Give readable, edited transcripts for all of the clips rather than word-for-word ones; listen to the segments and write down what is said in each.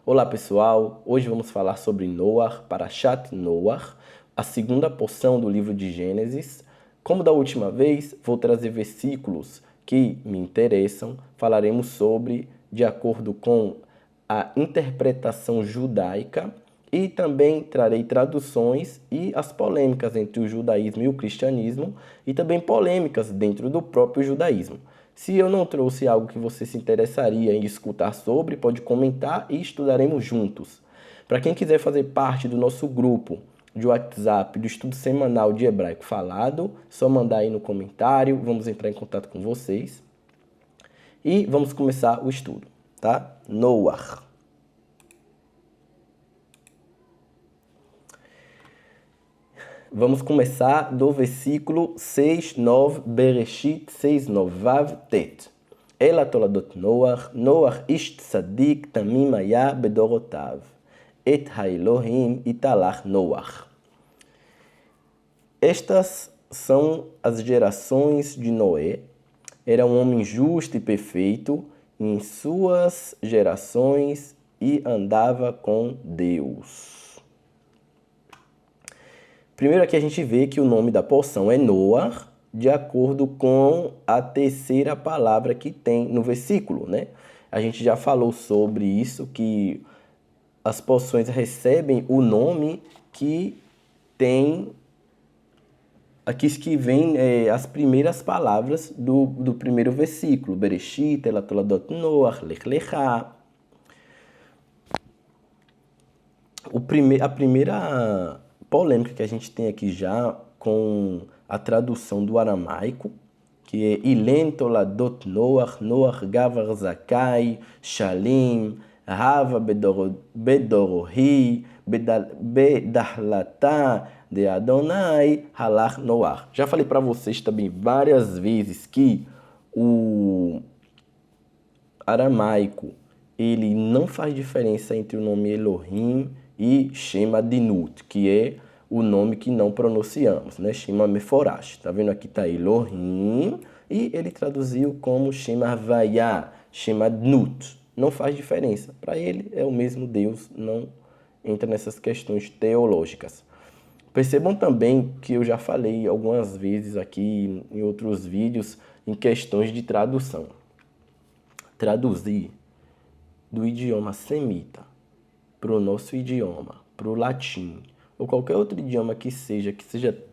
Olá pessoal, hoje vamos falar sobre Noah, Parashat Noah, a segunda porção do livro de Gênesis. Como da última vez, vou trazer versículos que me interessam, falaremos sobre de acordo com a interpretação judaica e também trarei traduções e as polêmicas entre o judaísmo e o cristianismo e também polêmicas dentro do próprio judaísmo. Se eu não trouxe algo que você se interessaria em escutar sobre, pode comentar e estudaremos juntos. Para quem quiser fazer parte do nosso grupo de WhatsApp do estudo semanal de hebraico falado, só mandar aí no comentário, vamos entrar em contato com vocês. E vamos começar o estudo, tá? Noah. Vamos começar do versículo 6-9, Bereshit 6-9, Tet. Ela toladot Noach, Noach ish tzadik tamim haya bedorotav. Et haElohim italach Noach. Estas são as gerações de Noé. Era um homem justo e perfeito em suas gerações e andava com Deus. Primeiro aqui a gente vê que o nome da porção é Noah, de acordo com a terceira palavra que tem no versículo, né? A gente já falou sobre isso, que as porções recebem o nome que tem aqui que vem as primeiras palavras do primeiro versículo. Bereshit, Ela toladot Noah, Lech Lechá. A primeira polêmica que a gente tem aqui já com a tradução do aramaico, que é Ilen toladot Noach, Noach gavar zakai, shalim, hava bedorohi, bedahlata de Adonai, halach Noach. Já falei para vocês também várias vezes que o aramaico ele não faz diferença entre o nome Elohim e Shema Dinut, que é o nome que não pronunciamos, né? Shema Meforash. Tá vendo aqui tá Elohim e ele traduziu como Shema Havaya, Shema Dinut. Não faz diferença. Para ele é o mesmo Deus, não entra nessas questões teológicas. Percebam também que eu já falei algumas vezes aqui em outros vídeos em questões de tradução. Traduzir do idioma semita para o nosso idioma, para o latim, ou qualquer outro idioma que seja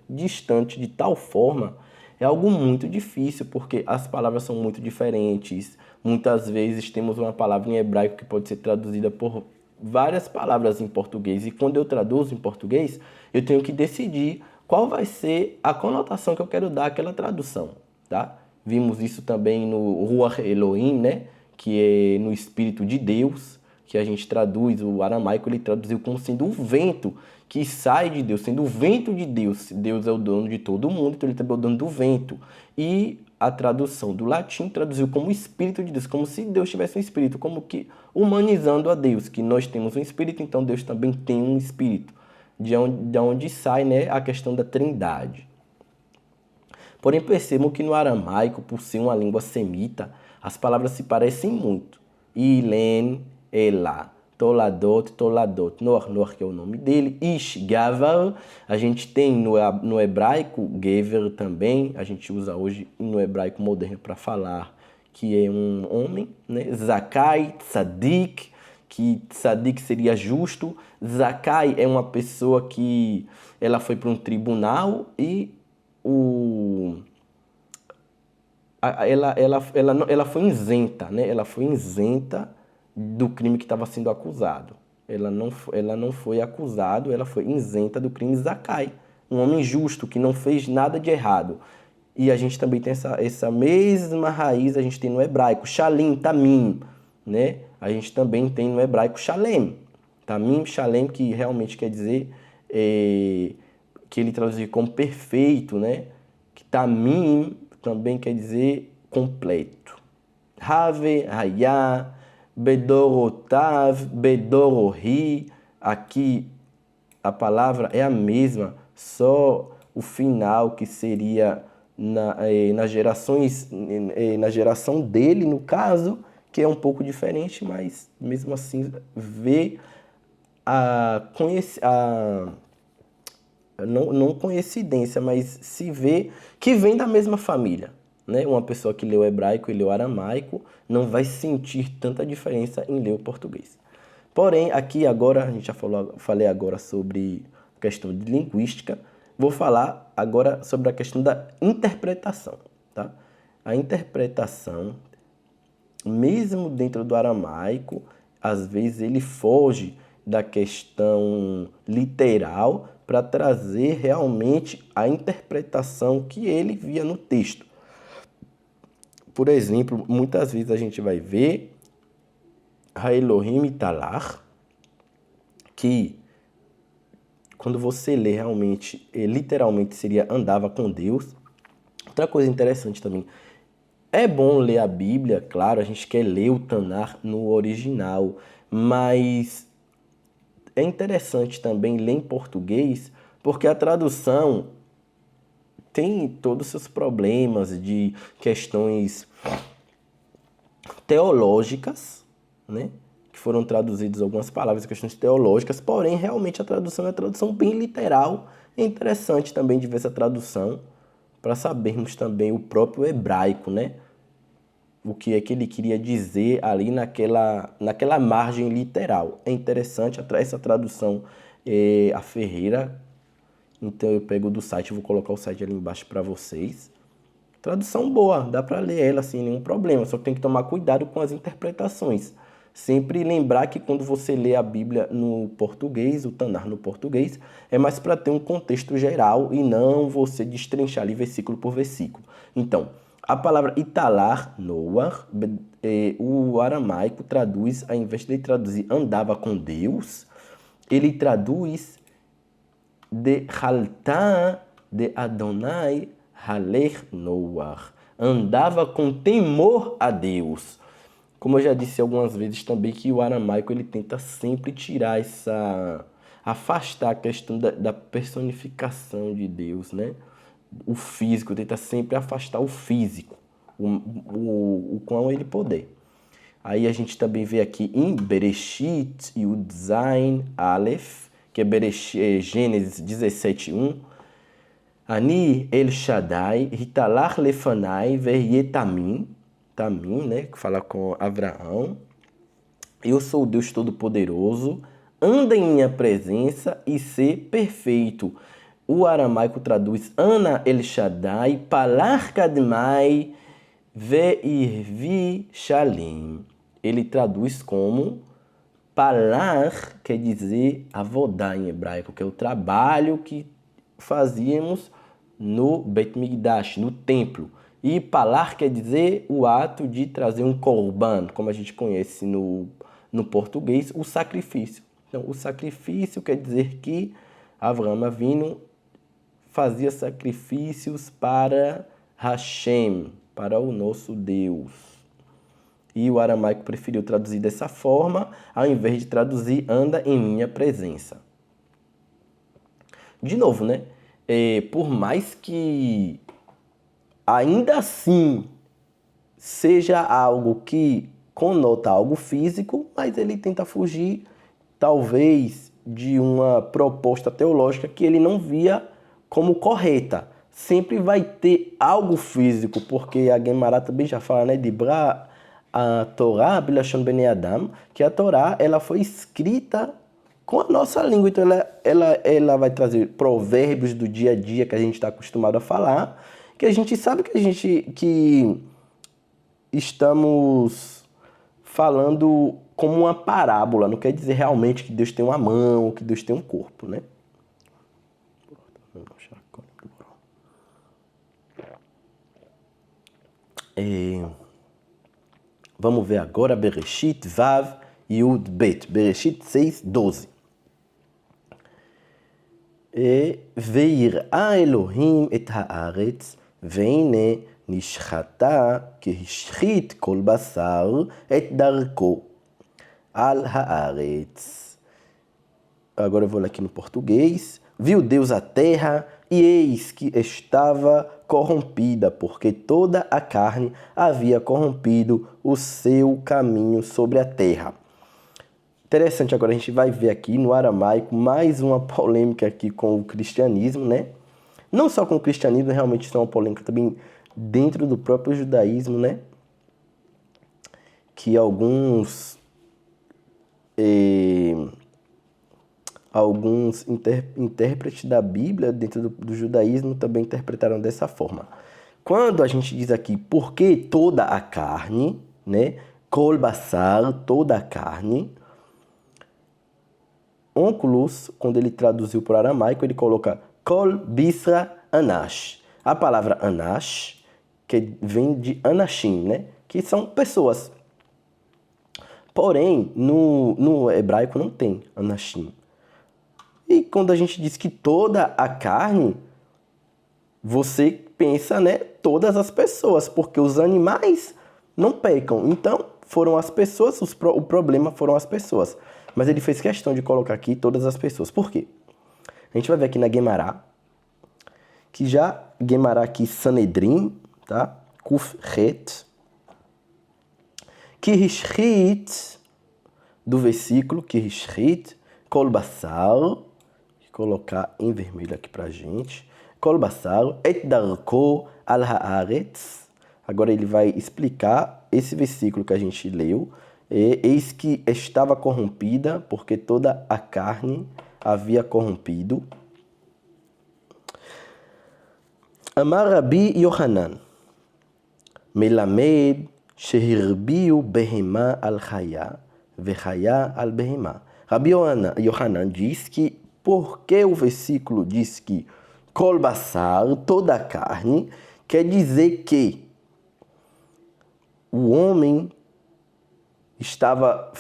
distante de tal forma, é algo muito difícil, porque as palavras são muito diferentes. Muitas vezes temos uma palavra em hebraico que pode ser traduzida por várias palavras em português, e quando eu traduzo em português, eu tenho que decidir qual vai ser a conotação que eu quero dar àquela tradução, tá? Vimos isso também no Ruach Elohim, né? Que é no Espírito de Deus, que a gente traduz, o aramaico ele traduziu como sendo o vento que sai de Deus, sendo o vento de Deus. Deus é o dono de todo mundo, então ele também é o dono do vento. E a tradução do latim traduziu como Espírito de Deus, como se Deus tivesse um espírito, como que humanizando a Deus, que nós temos um espírito, então Deus também tem um espírito, de onde sai, né, a questão da trindade. Porém, percebam que no aramaico, por ser uma língua semita, as palavras se parecem muito. Ilen, Elá, Toladot, Toladot, Noach, que é o nome dele. Ish, Gavar, a gente tem no hebraico, Gever também, a gente usa hoje no hebraico moderno para falar que é um homem, né? Zakai, Tzadik, que Tzadik seria justo. Zakai é uma pessoa que ela foi para um tribunal e ela foi isenta, né? Ela foi isenta do crime que estava sendo acusado. Ela não foi acusada, ela foi isenta do crime. Zakai, um homem justo que não fez nada de errado. E a gente também tem essa mesma raiz, a gente tem no hebraico, Shalim, Tamim, né? A gente também tem no hebraico Shalem. Tamim, Shalem, que realmente quer dizer que ele traduziu como perfeito, né? Que Tamim também quer dizer completo. Have, Hayá, Bedorotav, Bedorohi. Aqui a palavra é a mesma, só o final que seria na geração dele, no caso, que é um pouco diferente, mas mesmo assim vê não coincidência, mas se vê que vem da mesma família, né? Uma pessoa que leu hebraico e leu aramaico não vai sentir tanta diferença em ler o português. Porém, aqui agora, a gente já falei agora sobre a questão de linguística, vou falar agora sobre a questão da interpretação, tá? A interpretação, mesmo dentro do aramaico, às vezes ele foge da questão literal para trazer realmente a interpretação que ele via no texto. Por exemplo, muitas vezes a gente vai ver Elohim Italar, que quando você lê realmente, literalmente seria andava com Deus. Outra coisa interessante também, é bom ler a Bíblia, claro, a gente quer ler o Tanar no original, mas é interessante também ler em português, porque a tradução tem todos os seus problemas de questões teológicas, né? Que foram traduzidas algumas palavras, questões teológicas, porém, realmente a tradução é uma tradução bem literal. É interessante também de ver essa tradução para sabermos também o próprio hebraico, né? O que é que ele queria dizer ali naquela margem literal. É interessante essa tradução, a Ferreira. Então eu pego do site, vou colocar o site ali embaixo para vocês. Tradução boa, dá para ler ela sem nenhum problema, só que tem que tomar cuidado com as interpretações. Sempre lembrar que quando você lê a Bíblia no português, o Tanar no português, é mais para ter um contexto geral e não você destrinchar ali versículo por versículo. Então, a palavra italar, Noah, o aramaico traduz, ao invés de traduzir andava com Deus, ele traduz de halta de Adonai halech Noah, andava com temor a Deus. Como eu já disse algumas vezes também, que o aramaico ele tenta sempre tirar afastar a questão da personificação de Deus, né? O físico, tenta sempre afastar o físico, o quão ele poder. Aí a gente também vê aqui em Bereshit e o Zain Aleph, que é Gênesis 17:1. Ani El Shaddai, Hitalach Lefanai, Verietamim, Tamim, né, que fala com Abraão. Eu sou o Deus Todo-Poderoso, anda em minha presença e ser perfeito. O aramaico traduz Ana El Shaddai, Palar Kadmai, Ve'irvi Shalim. Ele traduz como Palar, quer dizer avodá em hebraico, que é o trabalho que fazíamos no Bet Migdash, no templo. E Palar quer dizer o ato de trazer um korban, como a gente conhece no português, o sacrifício. Então, o sacrifício quer dizer que Avraham Avinu fazia sacrifícios para Hashem, para o nosso Deus. E o aramaico preferiu traduzir dessa forma, ao invés de traduzir anda em minha presença. De novo, né? Por mais que ainda assim seja algo que conota algo físico, mas ele tenta fugir, talvez, de uma proposta teológica que ele não via como correta. Sempre vai ter algo físico, porque a Gemara também já fala, né, de a Torá, Bilashon Bnei Adam, que a Torá ela foi escrita com a nossa língua. Então ela vai trazer provérbios do dia a dia que a gente está acostumado a falar, que a gente sabe que estamos falando como uma parábola, não quer dizer realmente que Deus tem uma mão, que Deus tem um corpo, né? Vamos ver agora Bereshit, Vav, Yud, Bet. Bereshit 6:12. Veir'a Elohim et haaretz, veine nishchata kehishchit kol basar et darko al haaretz. Agora eu vou ler aqui no português. Viu Deus a terra e eis que estava corrompida, porque toda a carne havia corrompido o seu caminho sobre a terra. Interessante, agora a gente vai ver aqui no aramaico mais uma polêmica aqui com o cristianismo, né? Não só com o cristianismo, realmente isso é uma polêmica também dentro do próprio judaísmo, né? Que alguns intérpretes da Bíblia dentro do judaísmo também interpretaram dessa forma. Quando a gente diz aqui, porque toda a carne, né? Kol basar, toda a carne. Onkelos, quando ele traduziu para o aramaico, ele coloca Kol bisra anash. A palavra anash, que vem de anashim, né? Que são pessoas. Porém, no hebraico não tem anashim. E quando a gente diz que toda a carne, você pensa, né? Todas as pessoas, porque os animais não pecam. Então, foram as pessoas, o problema foram as pessoas. Mas ele fez questão de colocar aqui todas as pessoas. Por quê? A gente vai ver aqui na Guemará, que já Guemará aqui Sanedrim, tá? Kuf Het, Kihishrit, do versículo Kihishrit, Kol Basar, vou colocar em vermelho aqui pra gente, Kol Basar, Et Darko al Haaretz. Agora ele vai explicar esse versículo que a gente leu. Eis que estava corrompida, porque toda a carne havia corrompido. Amar Rabi Yohanan, Melamed shehirbiu behemá al chaya, vechaya al behemá. Rabi Yohanan diz que, porque o versículo diz que kol basar, toda a carne, quer dizer que o homem estava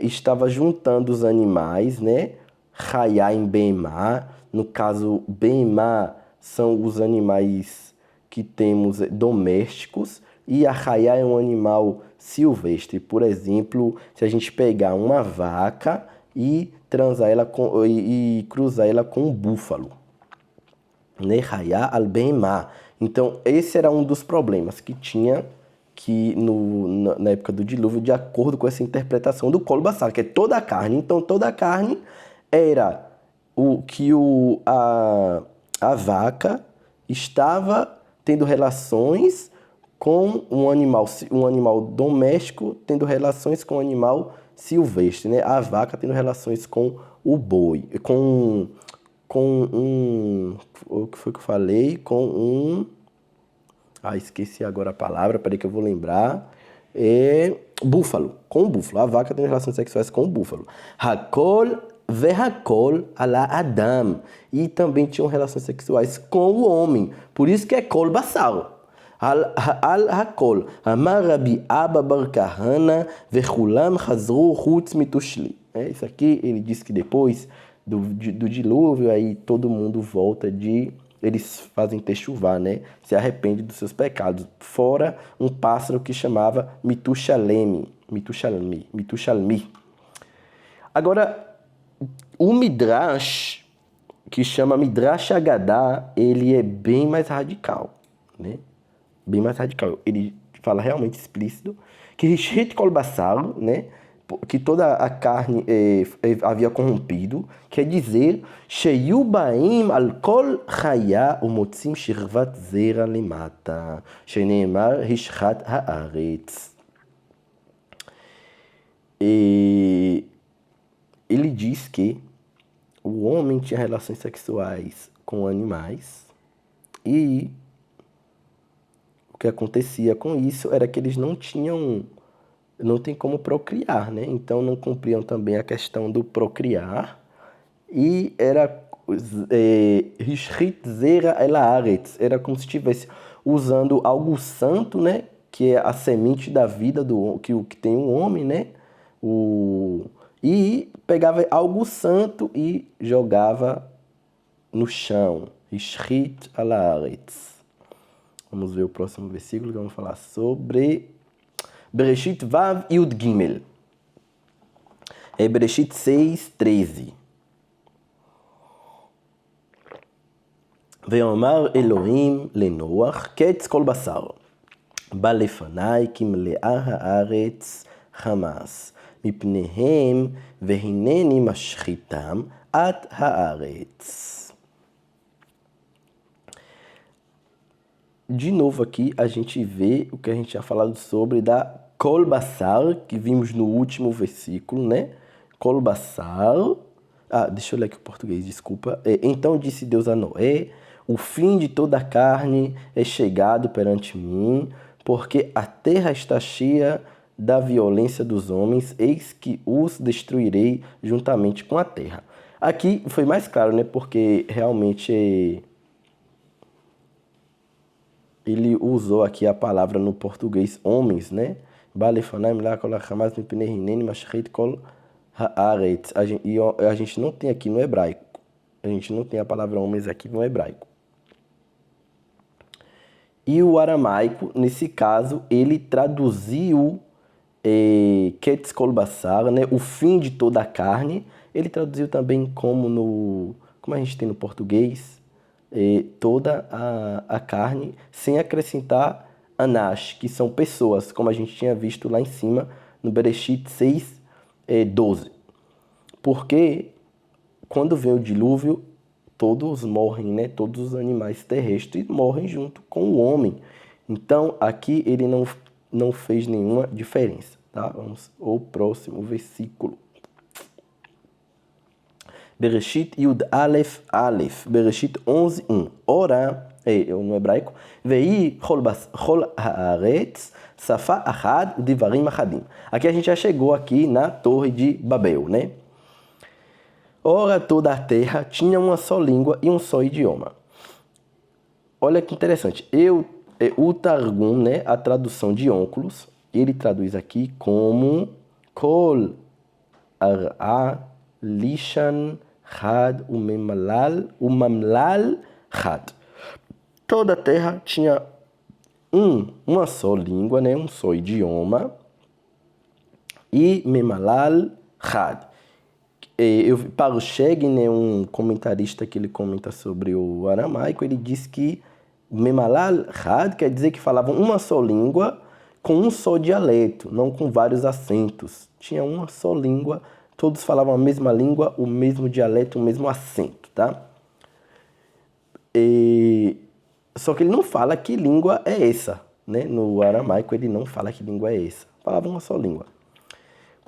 estava juntando os animais, né? Chaya em Behemá, no caso, Behemá são os animais que temos domésticos, e a Chaya é um animal silvestre. Por exemplo, se a gente pegar uma vaca e transar ela e cruzar ela com um búfalo, né? Chaya al Behemá. Então, esse era um dos problemas que tinha na época do dilúvio, de acordo com essa interpretação do Kol Basar, que é toda a carne. Então, toda a carne era a vaca estava tendo relações com um animal doméstico, tendo relações com um animal silvestre, né? A vaca tendo relações com o boi, o que foi que eu falei? Esqueci agora a palavra, peraí que eu vou lembrar. Búfalo, com o búfalo. A vaca tem relações sexuais com o búfalo. Hakol vehakol ala Adam. E também tinham relações sexuais com o homem. Por isso que é kol basar. Al hakol. Amar Rabi Abba bar Kahana vechulam chazru chutz mitushli. Isso aqui, ele diz que depois do dilúvio, aí todo mundo volta eles fazem techuvá, né? Se arrepende dos seus pecados. Fora um pássaro que chamava Mitushalmi. Agora, o Midrash, que chama Midrash Agadá, ele é bem mais radical, né? Bem mais radical. Ele fala realmente explícito que Rishit Kol Basar, né? Que toda a carne havia corrompido, quer dizer, Sheyu Baim al Kol Chaya Umotzim Shirvat Zera Lemata, Sheneemar Rishchat Haaretz. Ele diz que o homem tinha relações sexuais com animais e o que acontecia com isso era que eles não tem como procriar, né? Então não cumpriam também a questão do procriar e era era como se estivesse usando algo santo, né? Que é a semente da vida que tem um homem, né? E pegava algo santo e jogava no chão. Ishrit alaretz. Vamos ver o próximo versículo que vamos falar sobre Bereshit Vav Yud Gimel. É Bereshit 6, 13. ויאמר אלוהים לנוח, קץ כל בשר. בא לפניי כי מלאה הארץ חמס, מפניהם והנני משחיתם עד הארץ. De novo aqui a gente vê o que a gente tinha falado sobre da Kol Basar, que vimos no último versículo, né? Kol Basar. Deixa eu ler aqui o português, desculpa. Então disse Deus a Noé, o fim de toda a carne é chegado perante mim, porque a terra está cheia da violência dos homens, eis que os destruirei juntamente com a terra. Aqui foi mais claro, né? Porque realmente ele usou aqui a palavra no português homens, né? E a gente não tem aqui no hebraico. A gente não tem a palavra homens aqui no hebraico. E o aramaico, nesse caso, ele traduziu Ketz Kol Basar, né? O fim de toda a carne. Ele traduziu também como a gente tem no português, toda a carne, sem acrescentar anash, que são pessoas, como a gente tinha visto lá em cima, no Bereshit 6, 12. Porque quando vem o dilúvio, todos morrem, né? Todos os animais terrestres morrem junto com o homem. Então, aqui ele não fez nenhuma diferença, tá? Vamos ao próximo versículo. Bereshit Yud Aleph Aleph, Bereshit 11:1. Ora, no hebraico, Vei Chol Haaretz Safa Achad Udivarim Achadim. Aqui a gente já chegou aqui na Torre de Babel, né? Ora, toda a terra tinha uma só língua e um só idioma. Olha que interessante. O Targum, né, a tradução de Onkelos, ele traduz aqui como Kol Ar'a Lishan Had Umamlal Had. Toda a terra tinha uma só língua, né, um só idioma, e Memalal Had. Para o Sheg, né, um comentarista que ele comenta sobre o aramaico, ele diz que Memalal Had quer dizer que falavam uma só língua com um só dialeto, não com vários acentos. Tinha uma só língua, todos falavam a mesma língua, o mesmo dialeto, o mesmo acento, tá? Só que ele não fala que língua é essa, né? No aramaico ele não fala que língua é essa. Falava uma só língua.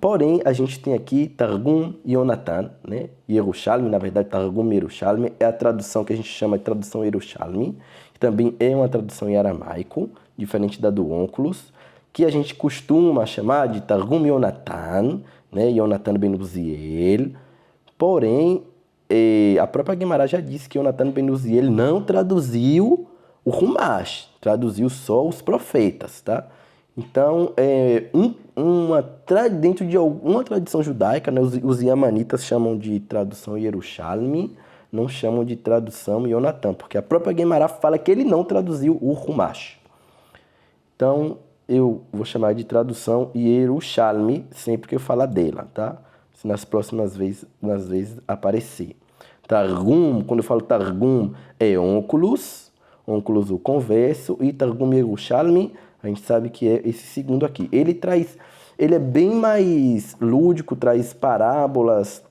Porém, a gente tem aqui Targum Yonatan, né? Yerushalmi, na verdade, Targum Yerushalmi é a tradução que a gente chama de tradução Yerushalmi, que também é uma tradução em aramaico, diferente da do Onkelos, que a gente costuma chamar de Targum Yonatan, né? Yonatan ben Uziel. Porém, a própria Guimarães já disse que Yonatan ben Uziel não traduziu o Humash, traduziu só os profetas, tá? Então, dentro de alguma tradição judaica, né, os Yamanitas chamam de tradução Yerushalmi, não chamam de tradução Yonatan, porque a própria Guimarães fala que ele não traduziu o Humash. Então, eu vou chamar de tradução Yerushalmi sempre que eu falar dela, tá? Se nas próximas vezes aparecer. Targum, quando eu falo Targum, é Onkelos o converso, e Targum Yerushalmi, a gente sabe que é esse segundo aqui. Ele é bem mais lúdico, traz parábolas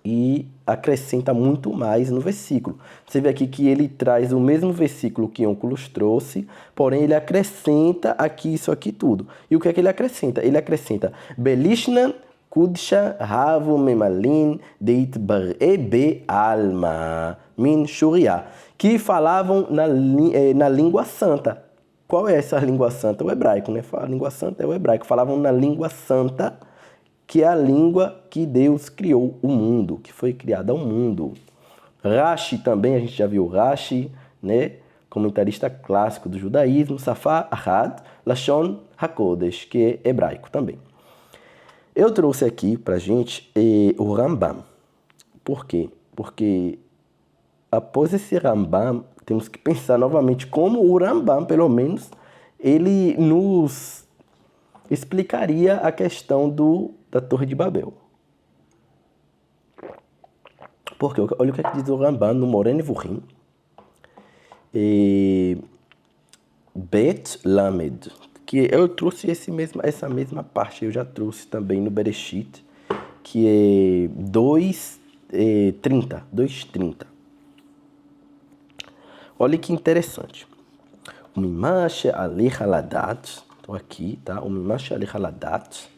e acrescenta muito mais no versículo. Você vê aqui que ele traz o mesmo versículo que Onkelos trouxe, porém ele acrescenta aqui isso aqui tudo. E o que é que ele acrescenta? Ele acrescenta Belishnan Kudsha Havu Memalin Deit Bar-Ebe Alma Min Shuria, que falavam na língua santa. Qual é essa língua santa? O hebraico, né? A língua santa é o hebraico. Falavam na língua santa, que é a língua que Deus criou o mundo, que foi criada ao mundo. Rashi também, a gente já viu Rashi, né? Comentarista clássico do judaísmo. Safa Ahad Lashon HaKodesh, que é hebraico também. Eu trouxe aqui pra gente o Rambam. Por quê? Porque após esse Rambam, temos que pensar novamente como o Rambam, pelo menos, ele nos explicaria a questão da Torre de Babel. Porque olha o que diz o Rambam no Moreh Nevuchim, Bet Lamed, que eu trouxe essa mesma parte, eu já trouxe também no Bereshit, que é 2:30. Olha que interessante. O Mimashe Alech Aladat, estou aqui, tá? O Mimashe Alech Aladat,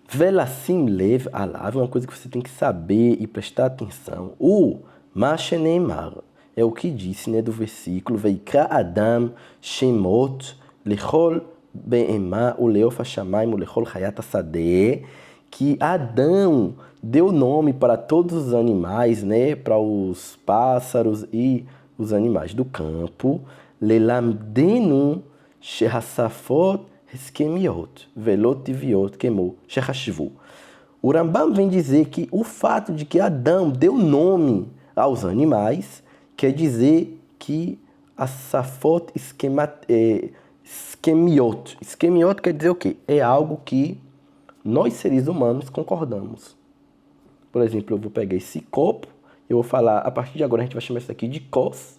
Velassim Lev Alav, é uma coisa que você tem que saber e prestar atenção. O Mashe Neymar é o que disse, né, do versículo Veikra Adam Shemot Lechol Be'ema Uleof Hashamayim Ulechol Hayat Asadeh, que Adão deu nome para todos os animais, né, para os pássaros e os animais do campo. Lelamdenu Shehasafot Heskemiot Velot Tiviot Kemo Shehashvu. O Rambam vem dizer que o fato de que Adão deu nome aos animais quer dizer que a Safot Skemiot quer dizer o quê? É algo que nós seres humanos concordamos. Por exemplo, eu vou pegar esse copo, eu vou falar, a partir de agora a gente vai chamar isso aqui de kos,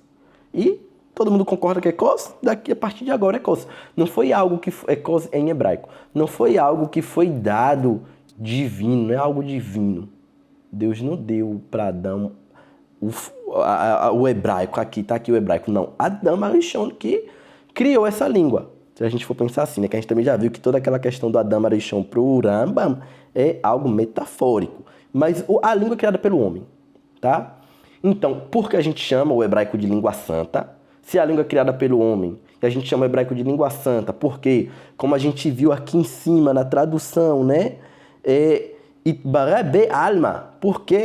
e todo mundo concorda que é kos, daqui a partir de agora é kos. Não foi algo que é kos em hebraico, não foi algo que foi dado divino, não é algo divino. Deus não deu para Adão o hebraico, aqui, tá aqui o hebraico, não. Adão Arishon que criou essa língua. Se a gente for pensar assim, né, que a gente também já viu que toda aquela questão do Adam Arishon pro Rambam é algo metafórico. Mas a língua é criada pelo homem, tá? Então, por que a gente chama o hebraico de língua santa? Se a língua é criada pelo homem, e a gente chama o hebraico de língua santa, porque, como a gente viu aqui em cima na tradução, né? Itbaré be alma. Por que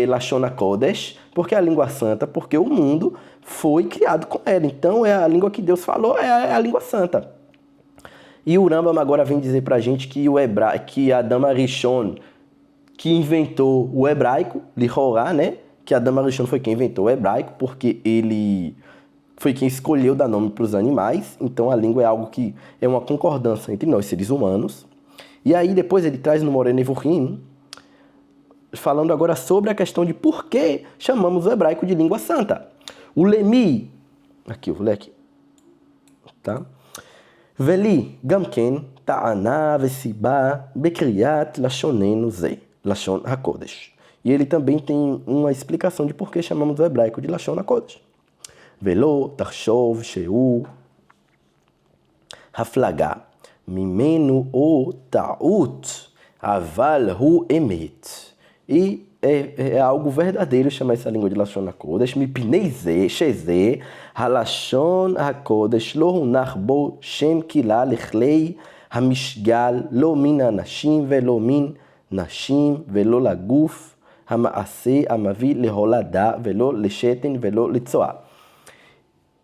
Lashon HaKodesh? Porque a língua santa, porque o mundo foi criado com ela. Então, é a língua que Deus falou, é a língua santa. E o Rambam agora vem dizer pra gente que Adam Arishon, que inventou o hebraico, Lihorá, né? Que Adam Arishon foi quem inventou o hebraico, porque ele foi quem escolheu dar nome para os animais. Então, a língua é algo que é uma concordância entre nós, seres humanos. E aí, depois ele traz no Moreh Nevuchim, falando agora sobre a questão de por que chamamos o hebraico de língua santa. O Lemi, aqui, eu vou ler aqui, tá? Veli gamken ta'ana vesiba bekriyat lashonenu ze, lashon hakodesh. E ele também tem uma explicação de por que chamamos o hebraico de lashon hakodesh. Velo tachshov sheu haflagá mimenu o ta'ut aval hu emet. E é algo verdadeiro chamar essa língua de Lashon HaKodesh. Mipnei ze, sheze, halashon HaKodesh lo hunach bo shem kila lechlei hamishgal lo min anashim velo min nashim velo laguf hamaase amavi leholada velo lesheten velo letzoa.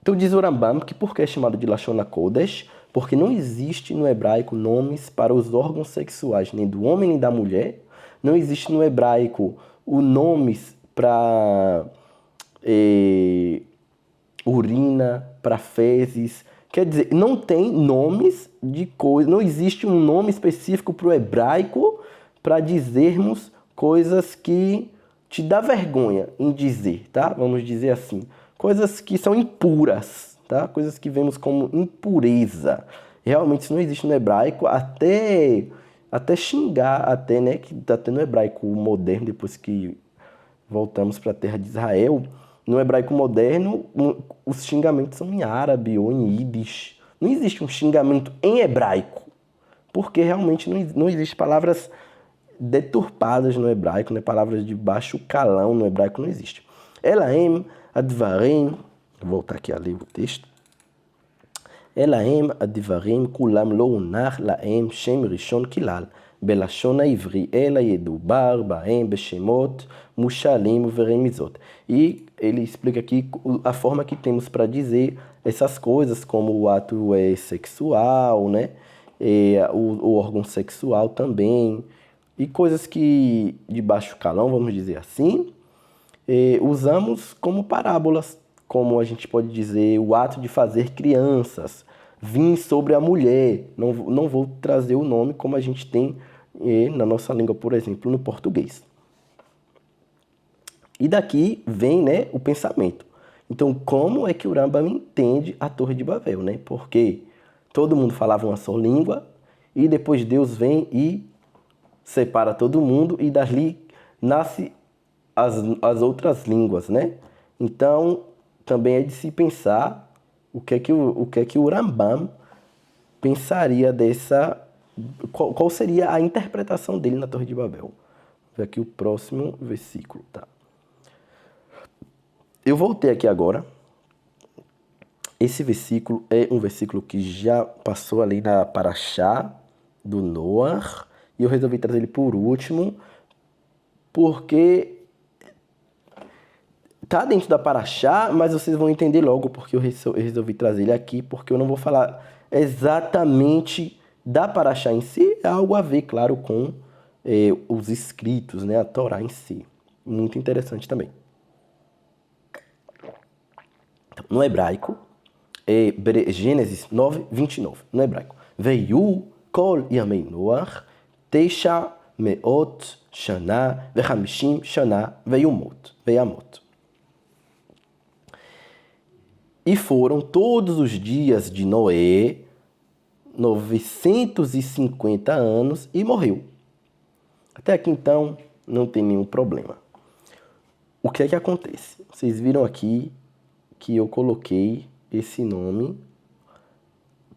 Então diz o Rambam que por que é chamado de Lashon HaKodesh? Porque não existe no hebraico nomes para os órgãos sexuais, nem do homem nem da mulher. Não existe no hebraico o nomes para urina, para fezes. Quer dizer, não tem nomes de coisas, não existe um nome específico para o hebraico para dizermos coisas que te dá vergonha em dizer, tá? Vamos dizer assim. Coisas que são impuras, tá? Coisas que vemos como impureza. Realmente isso não existe no hebraico, até xingar, até, né, que até no hebraico moderno, depois que voltamos para a terra de Israel, no hebraico moderno, os xingamentos são em árabe ou em yiddish. Não existe um xingamento em hebraico, porque realmente não existe palavras deturpadas no hebraico, né? Palavras de baixo calão no hebraico não existe. Elahem advarim, vou voltar aqui a ler o texto. Elahem advarim kulam lo unach lahem shem rishon kilal belashon haivri ela yedubar bahem beshemot mushalim veremizot. E ele explica aqui a forma que temos para dizer essas coisas, como o ato sexual, né? O órgão sexual também, e coisas que de baixo calão, vamos dizer assim, usamos como parábolas, como a gente pode dizer o ato de fazer crianças, vir sobre a mulher. Não vou trazer o nome como a gente tem na nossa língua, por exemplo, no português. E daqui vem, né, o pensamento, Então, como é que o Rambam entende a Torre de Babel, né? Porque todo mundo falava uma só língua e depois Deus vem e separa todo mundo e dali nasce as outras línguas, né? Então, também é de se pensar o que é que o Rambam pensaria dessa... Qual seria a interpretação dele na Torre de Babel. Vou ver aqui o próximo versículo, tá? Eu voltei aqui agora. Esse versículo é um versículo que já passou ali na Parashá do Noah, e eu resolvi trazer ele por último, porque tá dentro da Parashá, mas vocês vão entender logo porque eu resolvi trazer ele aqui, porque eu não vou falar exatamente da Parashá em si, é algo a ver, claro, com os escritos, né, a Torá em si. Muito interessante também. Então, no hebraico, Gênesis 9, 29, no hebraico. Veio kol yamei Noach, teisha meot shana vechamishim shana veyamot. E foram todos os dias de Noé 950 anos e morreu. Até aqui, então, não tem nenhum problema. O que é que acontece? Vocês viram aqui que eu coloquei esse nome,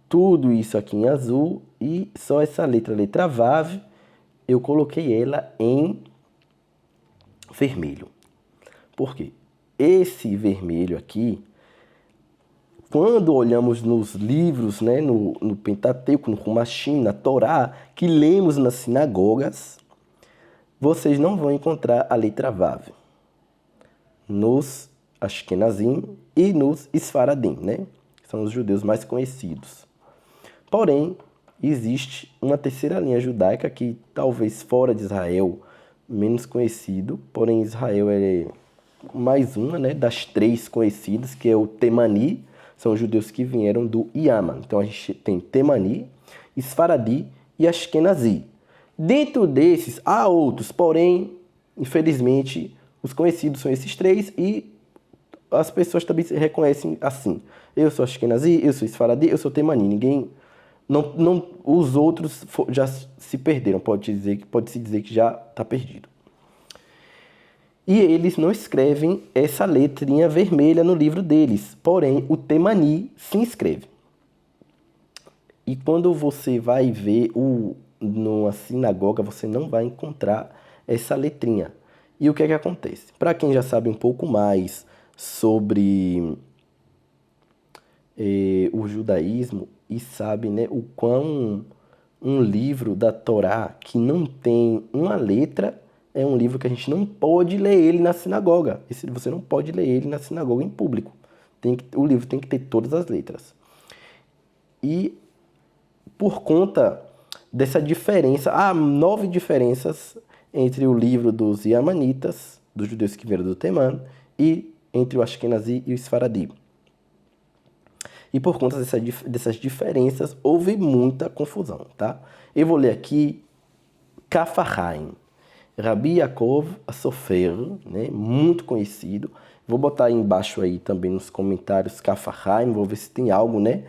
tudo isso aqui em azul, e só essa letra Vav, eu coloquei ela em vermelho. Por quê? Esse vermelho aqui, quando olhamos nos livros, né, no Pentateuco, no Humashim, na Torá, que lemos nas sinagogas, vocês não vão encontrar a letra Vav nos Ashkenazim e nos Sfaradim, né? São os judeus mais conhecidos. Porém, existe uma terceira linha judaica que talvez fora de Israel menos conhecido, porém Israel é mais uma, né, das três conhecidas, que é o Temani. São os judeus que vieram do Yaman. Então a gente tem Temani, Sfaradi e Ashkenazi. Dentro desses há outros, porém, infelizmente, os conhecidos são esses três e as pessoas também se reconhecem assim. Eu sou Ashkenazi, eu sou Sfaradi, eu sou Temani. Ninguém... Não, os outros já se perderam, pode-se dizer que já está perdido. E eles não escrevem essa letrinha vermelha no livro deles, porém o Temani se escreve. E quando você vai ver numa sinagoga, você não vai encontrar essa letrinha. E o que é que acontece? Para quem já sabe um pouco mais sobre o judaísmo e sabe, né, o quão um livro da Torá que não tem uma letra é um livro que a gente não pode ler ele na sinagoga. Você não pode ler ele na sinagoga em público. O livro tem que ter todas as letras. E por conta dessa diferença, há 9 diferenças entre o livro dos Yamanitas, dos judeus que vieram do Temã, e entre o Ashkenazi e o Sfaradi. E por conta dessas diferenças, houve muita confusão, tá? Eu vou ler aqui Kaf HaChaim. Rabi Yaakov Sofer, né? Muito conhecido. Vou botar aí embaixo aí também nos comentários Kaf HaChaim, vou ver se tem algo, né?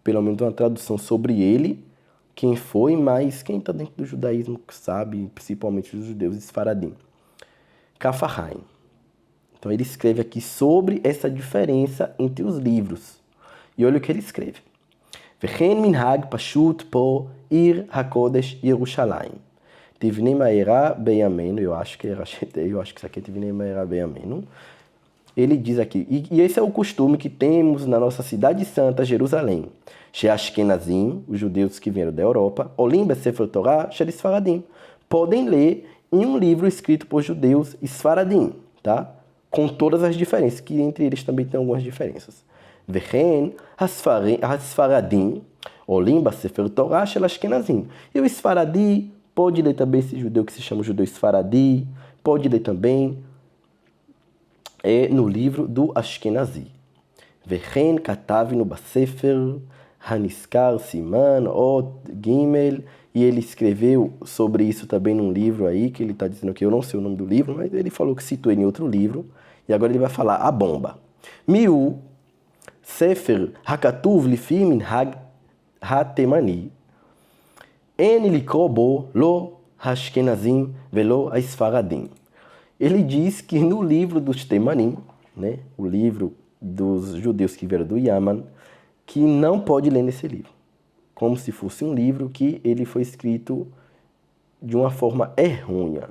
Pelo menos uma tradução sobre ele, quem foi, mas quem está dentro do judaísmo sabe, principalmente os judeus Sfaradim. Kaf HaChaim. Então ele escreve aqui sobre essa diferença entre os livros. E olha o que ele escreve. Vechen minhag pashut po ir hakodesh Yerushalayim. Tivnei ma'era beyamenu. Eu acho que isso aqui é Tivnei ma'era beyamenu. Ele diz aqui, e esse é o costume que temos na nossa cidade santa, Jerusalém. Sheashkenazim, os judeus que vieram da Europa, Olim besefer Torah, Sfaradim, podem ler em um livro escrito por judeus Sfaradim, tá? Com todas as diferenças, que entre eles também tem algumas diferenças. Vechen Sfaradim, Olim besefer Torah, Ashkenazim. E o Sfaradi pode ler também esse judeu que se chama judeu Sfaradi, pode ler também no livro do Ashkenazi. Vechen katav no basefer Haniskar Siman Ot Gimel, e ele escreveu sobre isso também num livro aí, que ele está dizendo que eu não sei o nome do livro, mas ele falou que citou ele em outro livro, e agora ele vai falar a bomba. מיהו ספר הכתוב לפי מנהג התימני, אין לקרוא בו לא האשכנזים ולא הספרדים. Ele diz que no livro dos Temanim, né, o livro dos judeus que vieram do Yaman, que não pode ler nesse livro. Como se fosse um livro que ele foi escrito de uma forma errônea,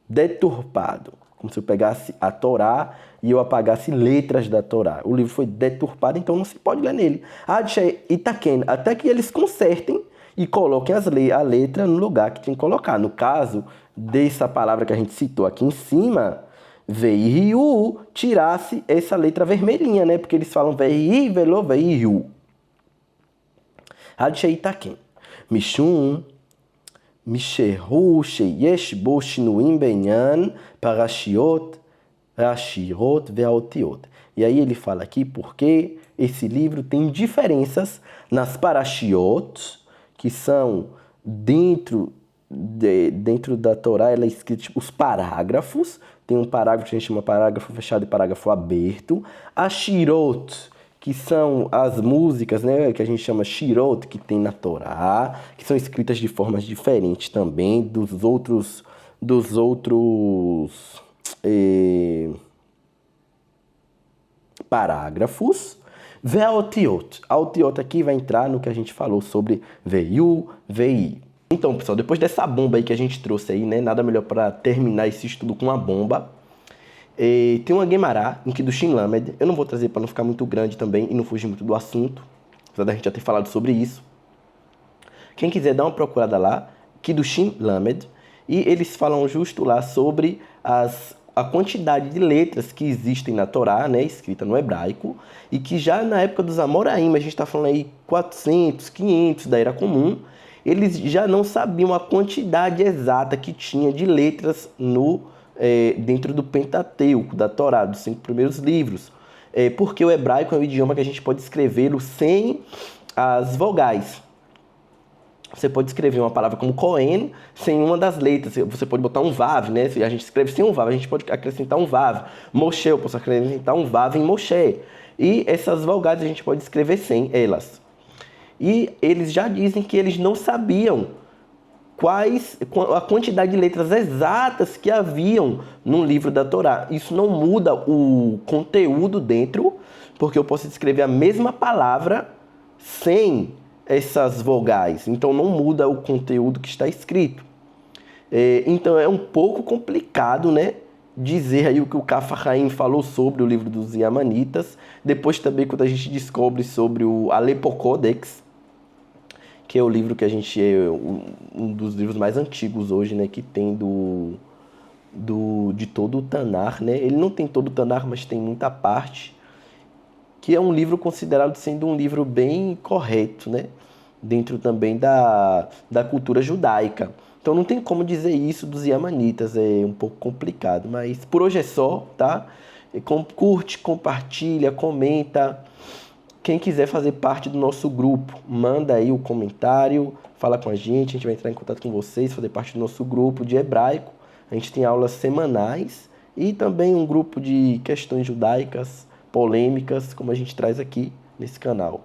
deturpado. Como se eu pegasse a Torá e eu apagasse letras da Torá. O livro foi deturpado, então não se pode ler nele. Itaken, até que eles consertem e coloquem a letra no lugar que tem que colocar. No caso dessa palavra que a gente citou aqui em cima, Veihiu, tirasse essa letra vermelhinha, né? Porque eles falam Veihi, Velo, Veihiu. Itaken. Mishum, Mishehu, Sheyesh, Bo, Shinuim, Benyan, Parashiot, Rashirot, Veaotiot. E aí ele fala aqui porque esse livro tem diferenças nas Parashiot, que são dentro da Torá, ela é escrita tipo, os parágrafos. Tem um parágrafo que a gente chama parágrafo fechado e parágrafo aberto. A Shirot, que são as músicas, né, que a gente chama Shirot, que tem na Torá, que são escritas de formas diferentes também dos outros parágrafos. Ve'otiot. A otiot aqui vai entrar no que a gente falou sobre veiu, vei. Então, pessoal, depois dessa bomba aí que a gente trouxe aí, né, nada melhor para terminar esse estudo com uma bomba. Tem uma Guemará em Kiddushin Lamed. Eu não vou trazer para não ficar muito grande também e não fugir muito do assunto, apesar da gente já ter falado sobre isso. Quem quiser dar uma procurada lá, Kiddushin Lamed, e eles falam justo lá sobre a quantidade de letras que existem na Torá, né, escrita no hebraico, e que já na época dos Amoraim, a gente está falando aí 400, 500 da Era Comum, eles já não sabiam a quantidade exata que tinha de letras dentro do Pentateuco, da Torá, dos 5 primeiros livros. Porque o hebraico é um idioma que a gente pode escrevê-lo sem as vogais. Você pode escrever uma palavra como Cohen sem uma das letras. Você pode botar um Vav, né? Se a gente escreve sem um Vav, a gente pode acrescentar um Vav. Moshe, eu posso acrescentar um Vav em Moshe. E essas vogais a gente pode escrever sem elas. E eles já dizem que eles não sabiam a quantidade de letras exatas que haviam no livro da Torá. Isso não muda o conteúdo dentro, porque eu posso escrever a mesma palavra sem essas vogais. Então não muda o conteúdo que está escrito. Então é um pouco complicado, né, dizer aí o que o Kaf HaChaim falou sobre o livro dos Yamanitas. Depois também quando a gente descobre sobre o Aleppo Codex, que é o livro que a gente um dos livros mais antigos hoje, né, que tem de todo o Tanar, né? Ele não tem todo o Tanar, mas tem muita parte, que é um livro considerado sendo um livro bem correto, né? Dentro também da cultura judaica. Então não tem como dizer isso dos Yamanitas, é um pouco complicado, mas por hoje é só, tá? Curte, compartilha, comenta. Quem quiser fazer parte do nosso grupo, manda aí o comentário, fala com a gente vai entrar em contato com vocês, fazer parte do nosso grupo de hebraico. A gente tem aulas semanais e também um grupo de questões judaicas, polêmicas, como a gente traz aqui nesse canal.